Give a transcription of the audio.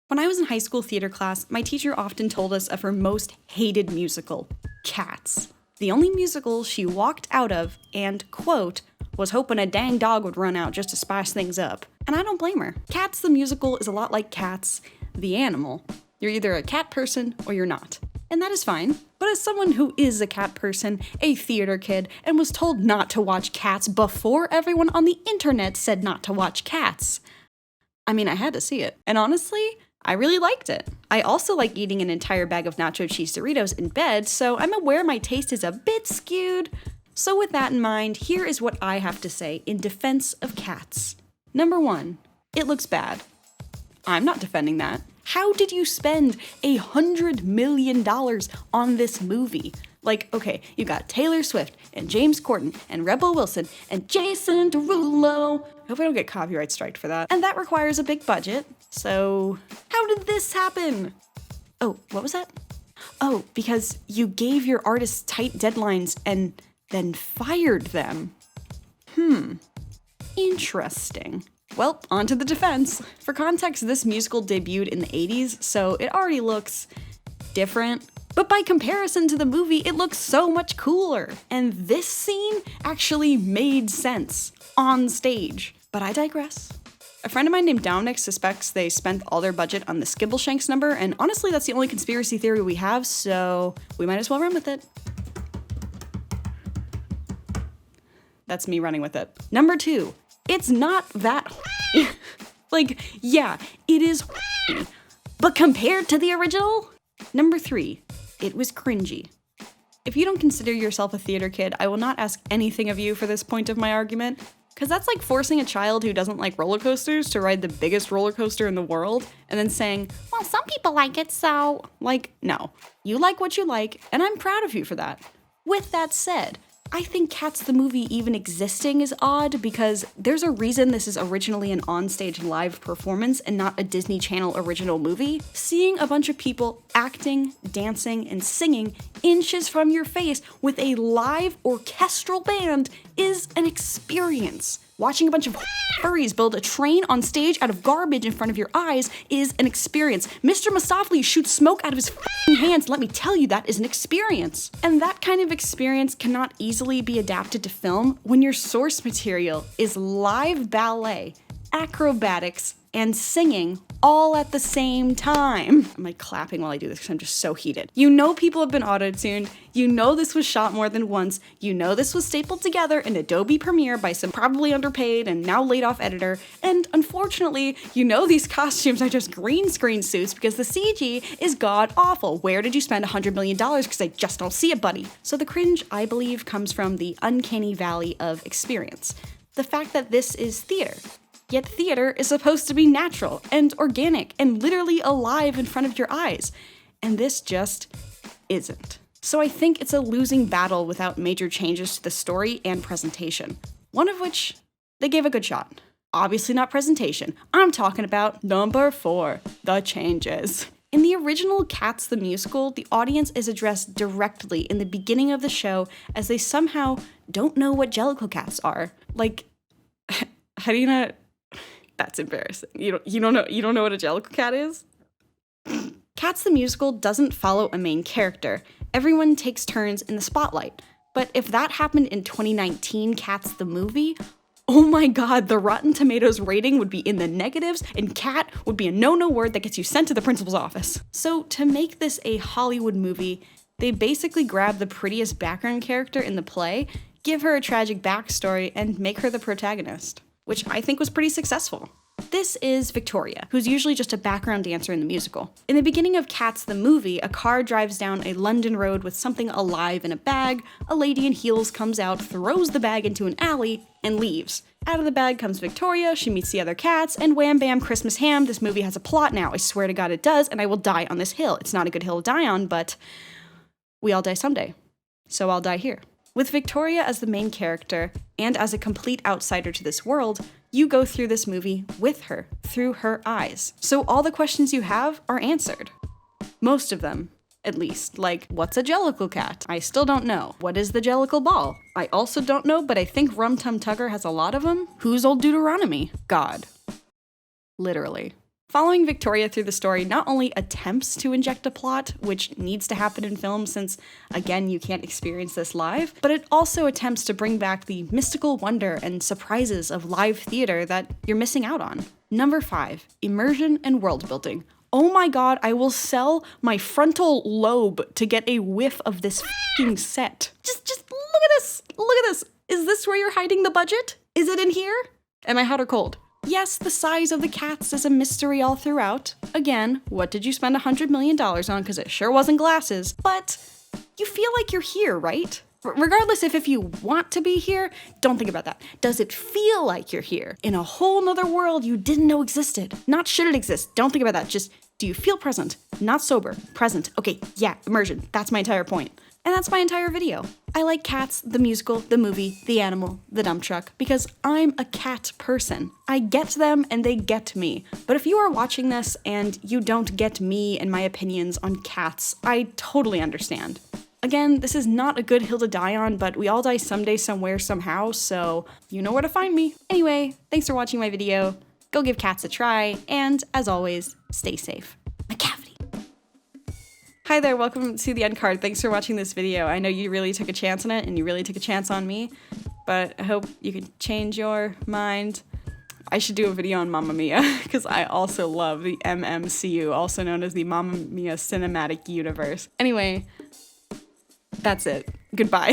When I was in high school theater class, my teacher often told us of her most hated musical, Cats. The only musical she walked out of and, quote, was hoping a dang dog would run out just to spice things up. And I don't blame her. Cats the musical is a lot like Cats the animal. You're either a cat person or you're not. And that is fine. But as someone who is a cat person, a theater kid, and was told not to watch Cats before everyone on the internet said not to watch Cats, I mean, I had to see it. And honestly, I really liked it. I also like eating an entire bag of nacho cheese Doritos in bed, so I'm aware my taste is a bit skewed. So with that in mind, here is what I have to say in defense of Cats. Number 1, it looks bad. I'm not defending that. How did you spend $100 million on this movie? Like, okay, you got Taylor Swift, and James Corden, and Rebel Wilson, and Jason Derulo. I hope I don't get copyright striked for that. And that requires a big budget. So, how did this happen? Oh, what was that? Oh, because you gave your artists tight deadlines and then fired them. Interesting. Well, on to the defense. For context, this musical debuted in the 80s, so it already looks different. But by comparison to the movie, it looks so much cooler. And this scene actually made sense on stage. But I digress. A friend of mine named Dominic suspects they spent all their budget on the Skibbleshanks number, and honestly, that's the only conspiracy theory we have, so we might as well run with it. That's me running with it. Number 2, it's not that like, yeah, it is but compared to the original? Number 3, it was cringy. If you don't consider yourself a theater kid, I will not ask anything of you for this point of my argument, because that's like forcing a child who doesn't like roller coasters to ride the biggest roller coaster in the world, and then saying, well, some people like it, so, like, no. You like what you like, and I'm proud of you for that. With that said, I think Cats the movie even existing is odd because there's a reason this is originally an onstage live performance and not a Disney Channel original movie. Seeing a bunch of people acting, dancing, and singing inches from your face with a live orchestral band is an experience. Watching a bunch of furries build a train on stage out of garbage in front of your eyes is an experience. Mr. Mistopheles shoots smoke out of his hands. Let me tell you, that is an experience. And that kind of experience cannot easily be adapted to film when your source material is live ballet, acrobatics, and singing all at the same time. I'm like clapping while I do this because I'm just so heated. You know people have been auto-tuned. You know this was shot more than once. You know this was stapled together in Adobe Premiere by some probably underpaid and now laid off editor. And unfortunately, you know these costumes are just green screen suits because the CG is god awful. Where did you spend $100 million? Because I just don't see it, buddy. So the cringe, I believe, comes from the uncanny valley of experience. The fact that this is theater. Yet theater is supposed to be natural and organic and literally alive in front of your eyes. And this just isn't. So I think it's a losing battle without major changes to the story and presentation. One of which they gave a good shot. Obviously not presentation. I'm talking about number 4, the changes. In the original Cats the Musical, the audience is addressed directly in the beginning of the show as they somehow don't know what Jellicle cats are. Like, how do you not? That's embarrassing. You don't know what a Jellicle cat is? Cats the Musical doesn't follow a main character. Everyone takes turns in the spotlight. But if that happened in 2019 Cats the Movie, oh my god, the Rotten Tomatoes rating would be in the negatives, and cat would be a no-no word that gets you sent to the principal's office. So to make this a Hollywood movie, they basically grab the prettiest background character in the play, give her a tragic backstory, and make her the protagonist, which I think was pretty successful. This is Victoria, who's usually just a background dancer in the musical. In the beginning of Cats the Movie, a car drives down a London road with something alive in a bag, a lady in heels comes out, throws the bag into an alley, and leaves. Out of the bag comes Victoria, she meets the other cats, and wham bam Christmas ham, this movie has a plot now. I swear to God it does, and I will die on this hill. It's not a good hill to die on, but we all die someday. So I'll die here. With Victoria as the main character, and as a complete outsider to this world, you go through this movie with her, through her eyes. So all the questions you have are answered. Most of them, at least. Like, what's a Jellicle cat? I still don't know. What is the Jellicle ball? I also don't know, but I think Rum Tum Tugger has a lot of them. Who's old Deuteronomy? God. Literally. Following Victoria through the story not only attempts to inject a plot, which needs to happen in film since, again, you can't experience this live, but it also attempts to bring back the mystical wonder and surprises of live theater that you're missing out on. Number 5, immersion and world building. Oh my god, I will sell my frontal lobe to get a whiff of this f***ing set. Just look at this! Look at this! Is this where you're hiding the budget? Is it in here? Am I hot or cold? Yes, the size of the cats is a mystery all throughout. Again, what did you spend $100 million on? Because it sure wasn't glasses. But you feel like you're here, right? Regardless if you want to be here, don't think about that. Does it feel like you're here? In a whole nother world you didn't know existed. Not should it exist. Don't think about that. Just, do you feel present? Not sober. Present. Okay, yeah, immersion. That's my entire point. And that's my entire video. I like Cats, the musical, the movie, the animal, the dump truck, because I'm a cat person. I get them and they get me. But if you are watching this and you don't get me and my opinions on cats, I totally understand. Again, this is not a good hill to die on, but we all die someday, somewhere, somehow, so you know where to find me. Anyway, thanks for watching my video. Go give cats a try, and as always, stay safe. My cavity. Hi there, welcome to the end card. Thanks for watching this video. I know you really took a chance on it, and you really took a chance on me, but I hope you can change your mind. I should do a video on Mamma Mia, because I also love the MMCU, also known as the Mamma Mia Cinematic Universe. Anyway, that's it. Goodbye.